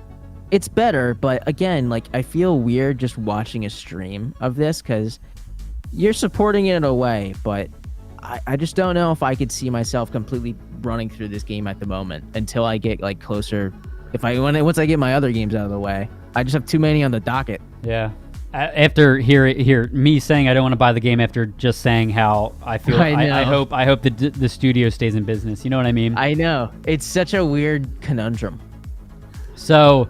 It's better, but again, like I feel weird just watching a stream of this because you're supporting it in a way, but I just don't know if I could see myself completely running through this game at the moment until I get like closer. Once I get my other games out of the way, I just have too many on the docket. Yeah. After hear me saying I don't want to buy the game after just saying how I feel, I hope the studio stays in business. You know what I mean? I know. It's such a weird conundrum. So,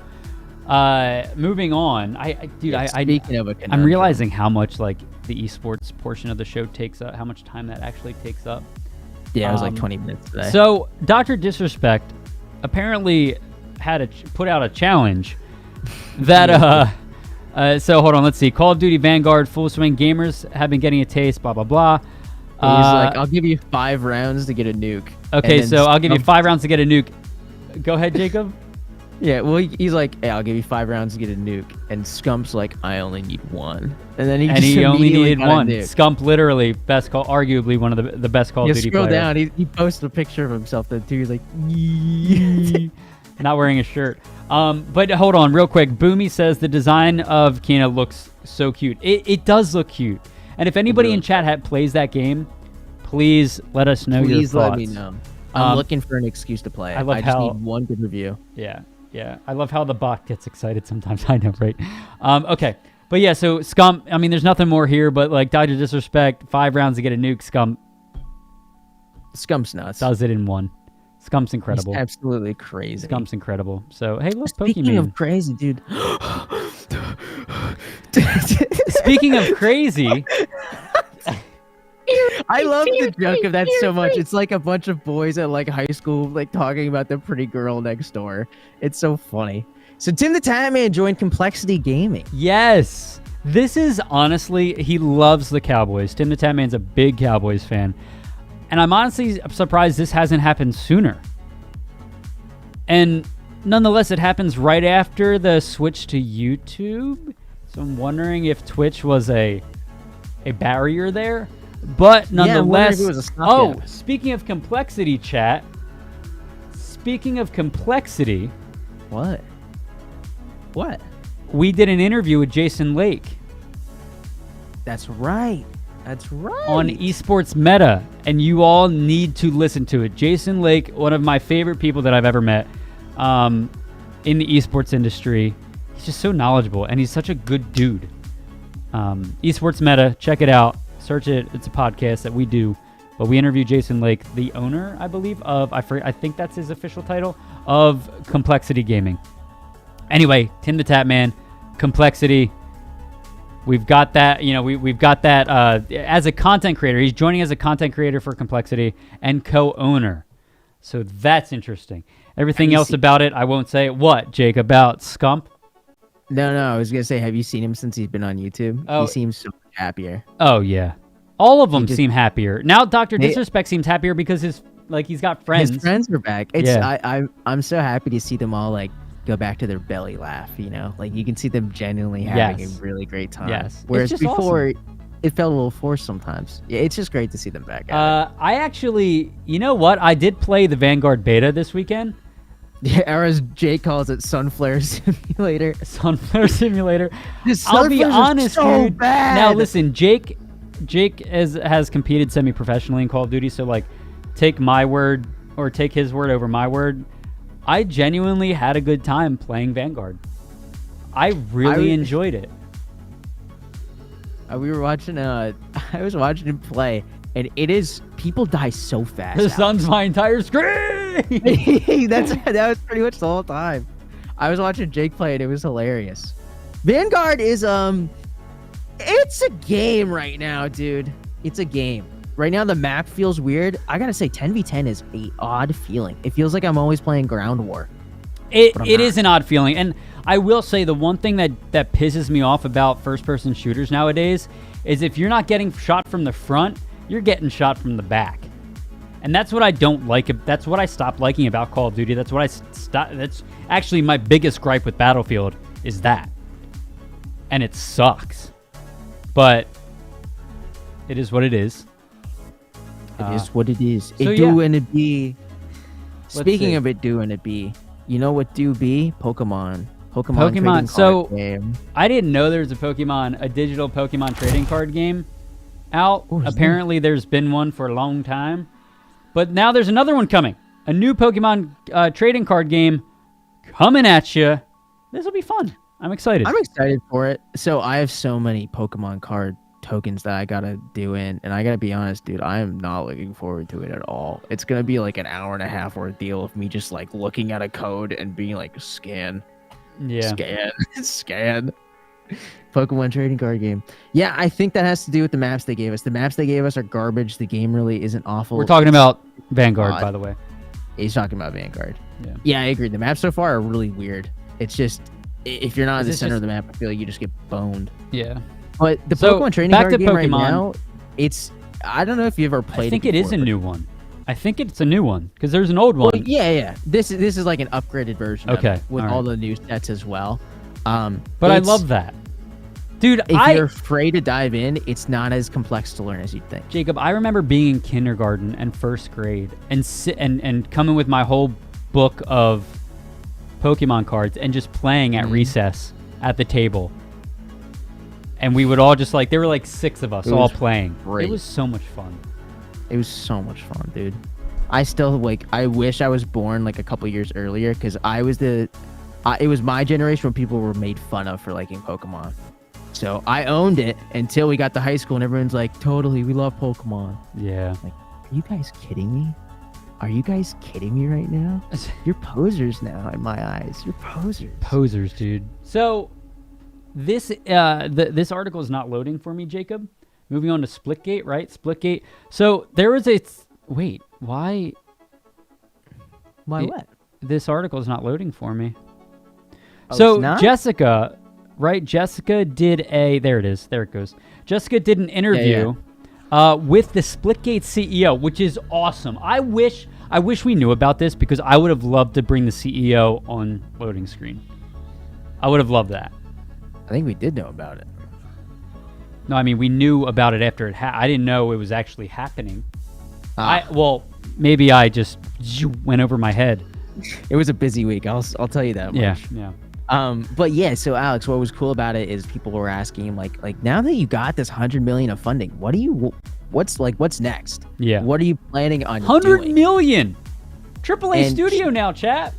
moving on. Speaking of a conundrum, I'm realizing how much like the esports portion of the show takes up, how much time that actually takes up. Yeah, it was like 20 minutes today. So, Dr. Disrespect apparently put out a challenge that so hold on, let's see. Call of Duty Vanguard Full Swing gamers have been getting a taste, blah, blah, blah. He's like, I'll give you 5 rounds to get a nuke. Okay, so I'll give you 5 rounds to get a nuke. Go ahead, Jacob. Yeah, well, he's like, hey, I'll give you 5 rounds to get a nuke. And Scump's like, I only need 1. And then he only needed got a 1. nuke. Scump literally arguably one of the best Call of Duty Scroll players. down. He posted a picture of himself then too. He's like, not wearing a shirt. But hold on, real quick. Boomy says the design of Kenia looks so cute. It does look cute. And if anybody in chat plays that game, please let us know your thoughts. Please let me know. I'm looking for an excuse to play it. I just need one good review. Yeah. I love how the bot gets excited sometimes. I know, right? Okay. But yeah, so Scump, I mean, there's nothing more here, but like, Dodger Disrespect, 5 rounds to get a nuke. Scump's nuts. Does it in 1. Scump's incredible. He's absolutely crazy. Scump's incredible. So, hey, look, Speaking Pokemon. of crazy, dude. Speaking of crazy. I love the joke of that so much. It's like a bunch of boys at like high school, like talking about the pretty girl next door. It's so funny. So TimTheTatman joined Complexity Gaming. Yes. This is honestly, he loves the Cowboys. TimTheTatman's a big Cowboys fan. And I'm honestly surprised this hasn't happened sooner. And nonetheless, it happens right after the switch to YouTube. So I'm wondering if Twitch was a barrier there. But nonetheless, speaking of complexity, chat. Speaking of complexity. What? We did an interview with Jason Lake. That's right. On Esports Meta, and you all need to listen to it. Jason Lake, one of my favorite people that I've ever met in the esports industry. He's just so knowledgeable, and he's such a good dude. Esports Meta, check it out. Search it. It's a podcast that we do. But we interviewed Jason Lake, the owner, I believe, of, I think that's his official title, of Complexity Gaming. Anyway, TimTheTatman, Complexity. We've got that, we've got that as a content creator. He's joining as a content creator for Complexity and co-owner. So that's interesting. Everything else about it, I won't say. What, Jake, about Scump? No, I was going to say, have you seen him since he's been on YouTube? Oh. He seems so much happier. Oh, yeah. All of them seem happier. Now Dr. Disrespect seems happier because he's got friends. His friends are back. I'm so happy to see them all like go back to their belly laugh, Like you can see them genuinely having a really great time. Yes. Whereas before awesome. It felt a little forced sometimes. Yeah, it's just great to see them back. I actually, you know what? I did play the Vanguard beta this weekend. Yeah, or as Jake calls it, Sunflare Simulator. Sunflare Simulator. I'll be honest, so dude. Bad. Now listen, Jake has competed semi-professionally in Call of Duty, so like take my word or take his word over my word. I genuinely had a good time playing Vanguard. I really enjoyed it. We were watching I was watching him play, and people die so fast. The sun's my entire screen. that was pretty much the whole time. I was watching Jake play, and it was hilarious. Vanguard is it's a game right now, dude. It's a game. Right now, the map feels weird. I gotta say, 10v10 is an odd feeling. It feels like I'm always playing ground war. It is an odd feeling. And I will say the one thing that pisses me off about first-person shooters nowadays is if you're not getting shot from the front, you're getting shot from the back. And that's what I don't like. That's what I stopped liking about Call of Duty. That's actually my biggest gripe with Battlefield is that. And it sucks. But it is what it is. It is what it is. So it do and it be. Speaking of it do and it be, you know what do be? Pokemon. Trading so card game. I didn't know there was a digital Pokemon trading card game out. Apparently there's been one for a long time. But now there's another one coming. A new Pokemon trading card game coming at you. This will be fun. I'm excited. I'm excited for it. So I have so many Pokemon card tokens that I gotta do in, and I gotta be honest, dude, I am not looking forward to it at all. It's gonna be like an hour and a half ordeal of me just like looking at a code and being like, scan. Pokemon trading card game. Yeah, I think that has to do with the maps they gave us. The maps they gave us are garbage. The game really isn't awful. We're talking about Vanguard, by the way. He's talking about Vanguard. Yeah, I agree. The maps so far are really weird. It's just, if you're not in the center of the map, I feel like you just get boned. Yeah. But the Pokemon trading card game right now, I don't know if you ever played it. I think it is a new one. I think it's a new one because there's an old one. Well, yeah. This is like an upgraded version. Okay, of it with all the new sets as well. But I love that, dude. If you're afraid to dive in, it's not as complex to learn as you'd think. Jacob, I remember being in kindergarten and first grade and coming with my whole book of Pokemon cards and just playing at recess at the table. And we would all just there were 6 of us all playing. Great. It was so much fun. It was so much fun, dude. I still I wish I was born a couple years earlier because it was my generation when people were made fun of for liking Pokemon. So I owned it until we got to high school and everyone's like, totally, we love Pokemon. Yeah. Are you guys kidding me? Are you guys kidding me right now? You're posers now in my eyes. You're posers. Posers, dude. So this this article is not loading for me, Jacob. Moving on to Splitgate, right? Splitgate. So there was wait, why? Why what? This article is not loading for me. Oh, so it's not? Jessica, right? Jessica did there it is. There it goes. Jessica did an interview with the Splitgate CEO, which is awesome. I wish we knew about this because I would have loved to bring the CEO on loading screen. I would have loved that. I think we did know about it. No, I mean, we knew about it after it I didn't know it was actually happening. Well, maybe I just went over my head. It was a busy week. I'll tell you that much. Yeah. But yeah, so Alex, what was cool about it is people were asking him like now that you got this $100 million of funding, what's next? Yeah. What are you planning on $100 doing? million. AAA And studio now, chat.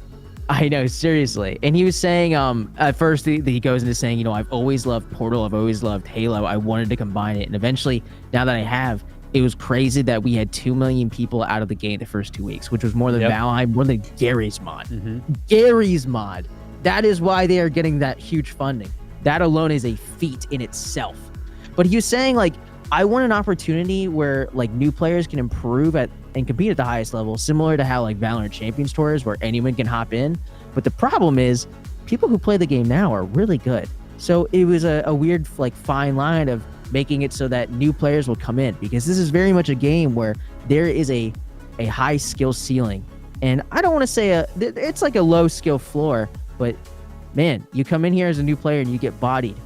I know, seriously. And he was saying, at first he goes into saying, I've always loved Portal, I've always loved Halo. I wanted to combine it, and eventually, now that I have, it was crazy that we had 2 million people out of the game the first 2 weeks, which was more than Valheim, more than Gary's mod. Gary's mod. That is why they are getting that huge funding. That alone is a feat in itself. But he was saying, I want an opportunity where new players can improve and compete at the highest level, similar to how Valorant Champions Tour is, where anyone can hop in. But the problem is, people who play the game now are really good. So it was a weird fine line of making it so that new players will come in, because this is very much a game where there is a high skill ceiling, and I don't want to say it's a low skill floor, but man, you come in here as a new player and you get bodied,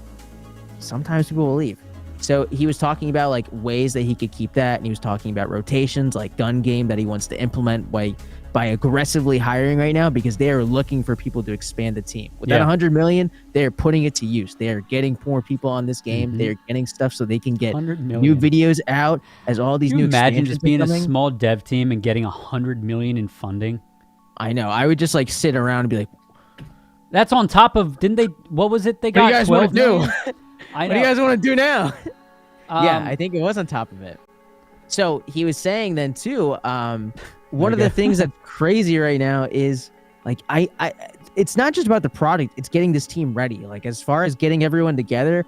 sometimes people will leave. So he was talking about ways that he could keep that, and he was talking about rotations, gun game that he wants to implement by aggressively hiring right now, because they are looking for people to expand the team. With that 100 million, they're putting it to use. They are getting more people on this game. They're getting stuff so they can get new videos out as all these new imagine just being coming. a small dev team and getting 100 million in funding? I know. I would just sit around and be like, that's on top of, didn't they, what was it they got? what do you guys want to do? I know. What do you guys want to do now? Yeah, Um, I think it was on top of it. So he was saying then too, one of the things that's crazy right now is it's not just about the product, it's getting this team ready. As far as getting everyone together,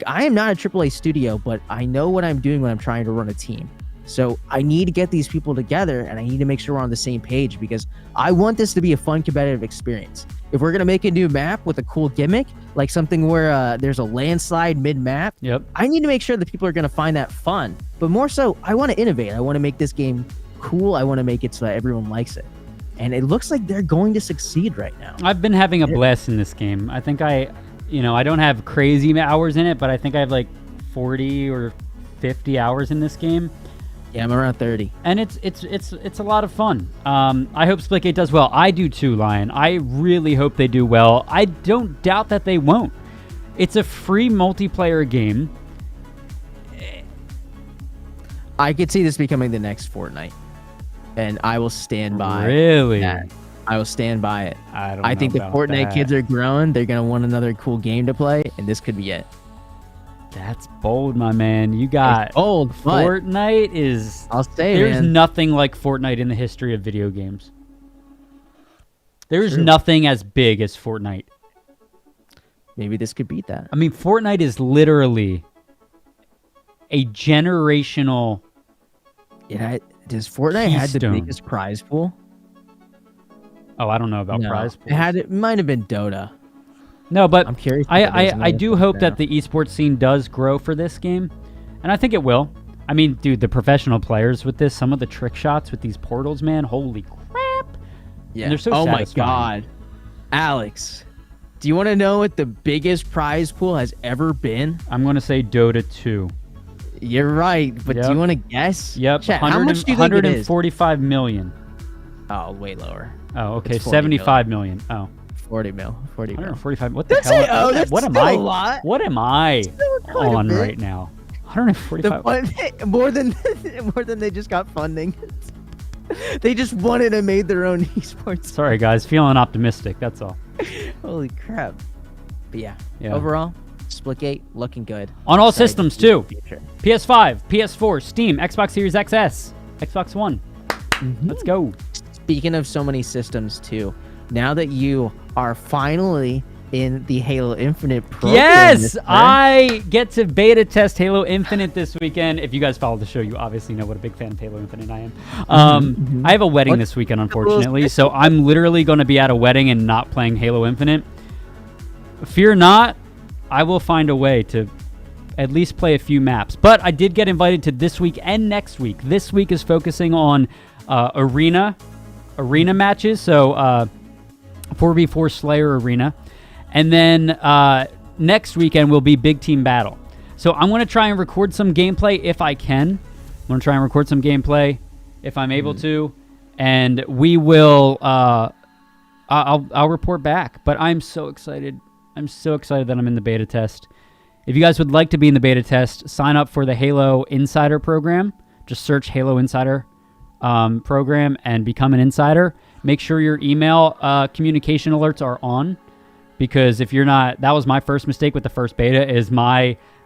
I am not a AAA studio, but I know what I'm doing when I'm trying to run a team. So I need to get these people together, and I need to make sure we're on the same page, because I want this to be a fun competitive experience. If we're going to make a new map with a cool gimmick, something where there's a landslide mid-map, I need to make sure that people are going to find that fun. But more so, I want to innovate. I want to make this game cool. I want to make it so that everyone likes it. And it looks like they're going to succeed right now. I've been having a blast in this game. I think I don't have crazy hours in it, but I think I have 40 or 50 hours in this game. Yeah, I'm around 30. And it's a lot of fun. I hope Splitgate does well. I do too, Lion. I really hope they do well. I don't doubt that they won't. It's a free multiplayer game. I could see this becoming the next Fortnite, and I will stand by that. I will stand by it. I think the Fortnite kids are growing. They're going to want another cool game to play, and this could be it. That's bold, my man. You got bold. Fortnite is. I'll say, there's man. nothing like Fortnite in the history of video games. There's nothing as big as Fortnite. Maybe this could beat that. I mean, Fortnite is literally a generational. Does Fortnite have the keystone. biggest prize pool? Oh, I don't know about prize pools. It might have been Dota. No, but I'm curious. I do hope that the esports scene does grow for this game, and I think it will. I mean, dude, the professional players with this, some of the trick shots with these portals, man, holy crap. Yeah. And they're so oh satisfying. my God. Alex, do you want to know what the biggest prize pool has ever been? I'm going to say Dota 2. You're right, but do you want to guess? Yep, Chat, how much do you think it is? 145 million. Oh, way lower. Oh, okay, It's 75 million. Oh. 40 mil. 40 mil. 145. What the That's hell? it. Oh, that's what am still I? a lot. What am I quite a on bit. right now? 145. More than they just got funding. They just won it and made their own esports. Sorry, guys. Feeling optimistic. That's all. Holy crap. But yeah. Yeah. Overall, Splitgate looking good. On all Excited systems, to see too. the future. PS5, PS4, Steam, Xbox Series XS, Xbox One. Let's go. Speaking of so many systems, too, now that you are finally in the Halo Infinite program. Yes, I get to beta test Halo Infinite this weekend. If you guys follow the show, you obviously know what a big fan of Halo Infinite I am. I have a wedding this weekend, unfortunately, so I'm literally going to be at a wedding and not playing Halo Infinite. Fear not, I will find a way to at least play a few maps. But I did get invited to this week and next week. This week is focusing on arena matches, so 4v4 Slayer Arena. And then next weekend will be Big Team Battle. So I'm going to try and record some gameplay if I can. I'm going to try and record some gameplay if I'm able to. And we will... I'll report back. But I'm so excited. I'm so excited that I'm in the beta test. If you guys would like to be in the beta test, sign up for the Halo Insider program. Just search Halo Insider program and become an insider. Make sure your email communication alerts are on. Because if you're not, that was my first mistake with the first beta,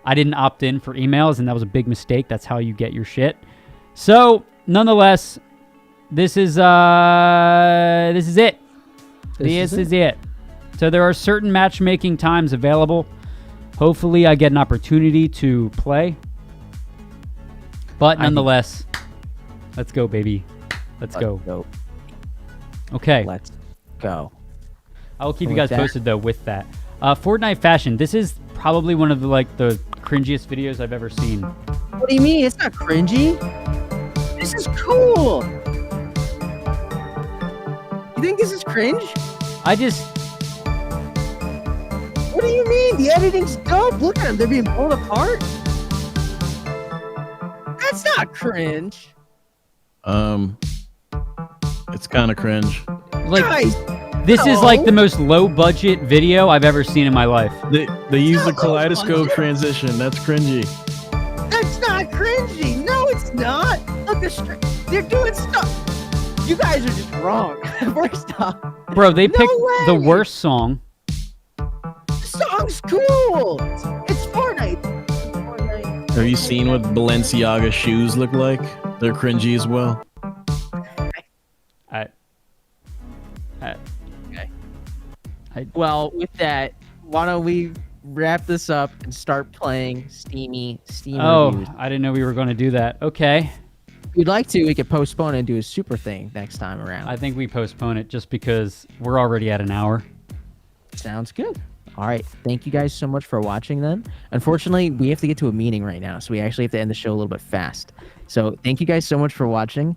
I didn't opt in for emails, and that was a big mistake. That's how you get your shit. So, nonetheless, this is it. This is it. So there are certain matchmaking times available. Hopefully, I get an opportunity to play. But nonetheless, let's go, baby. Let's go. Okay. Let's go. I will keep you guys posted, though, with that. Fornite Fashion. This is probably one of the cringiest videos I've ever seen. What do you mean? It's not cringy. This is cool. You think this is cringe? What do you mean? The editing's dope. Look at them. They're being pulled apart. That's not cringe. It's kind of cringe. Guys. This is like the most low-budget video I've ever seen in my life. They use the kaleidoscope transition. That's cringy. That's not cringy. No, it's not. Look, they're doing stuff. You guys are just wrong. First off. Bro, they picked the worst song. The song's cool. It's Fortnite. Have you seen what Balenciaga shoes look like? They're cringy as well. Well, with that, why don't we wrap this up and start playing Steam reviews? I didn't know we were going to do that. Okay. If you'd like to, we could postpone and do a super thing next time around. I think we postpone it just because we're already at an hour. Sounds good. All right. Thank you guys so much for watching then. Unfortunately, we have to get to a meeting right now, so we actually have to end the show a little bit fast. So thank you guys so much for watching.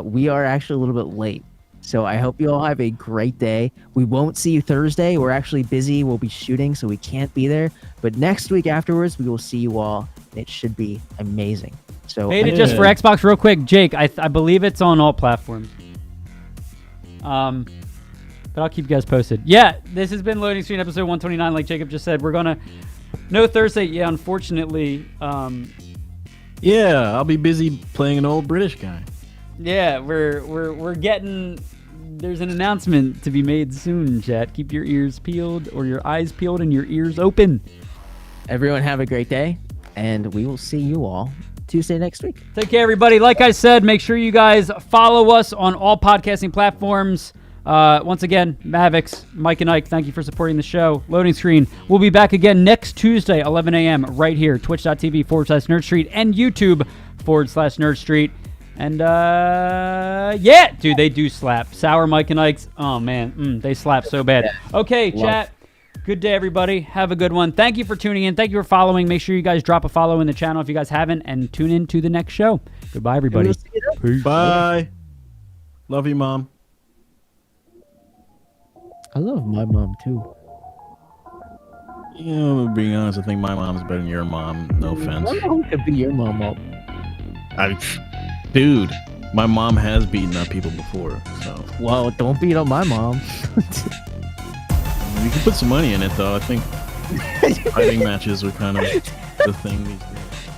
We are actually a little bit late. So I hope you all have a great day. We won't see you Thursday. We're actually busy. We'll be shooting, so we can't be there. But next week afterwards, we will see you all. It should be amazing. So Beta just for Xbox real quick. Jake, I believe it's on all platforms. But I'll keep you guys posted. Yeah, this has been Loading Screen episode 129. Like Jacob just said, we're going to... No Thursday. Yeah, unfortunately. Yeah, I'll be busy playing an old British guy. Yeah, we're getting... There's an announcement to be made soon, chat. Keep your ears peeled, or your eyes peeled and your ears open. Everyone have a great day, and we will see you all Tuesday next week. Take care, everybody. Like I said, make sure you guys follow us on all podcasting platforms. Once again, Mavics, Mike and Ike, thank you for supporting the show. Loading Screen. We'll be back again next Tuesday, 11 a.m. right here, twitch.tv/nerdstreet and YouTube/nerdstreet. And, yeah, dude, they do slap. Sour Mike and Ike's, oh, man, they slap so bad. Okay, chat, Good day, everybody. Have a good one. Thank you for tuning in. Thank you for following. Make sure you guys drop a follow in the channel if you guys haven't, and tune in to the next show. Goodbye, everybody. Peace. Bye. Love you, Mom. I love my mom too. Yeah, being honest, I think my mom's better than your mom. No offense. My mom could be your mom up. Dude, my mom has beaten up people before, so. Well, don't beat up my mom. You can put some money in it, though. I think fighting matches are kind of the thing these days.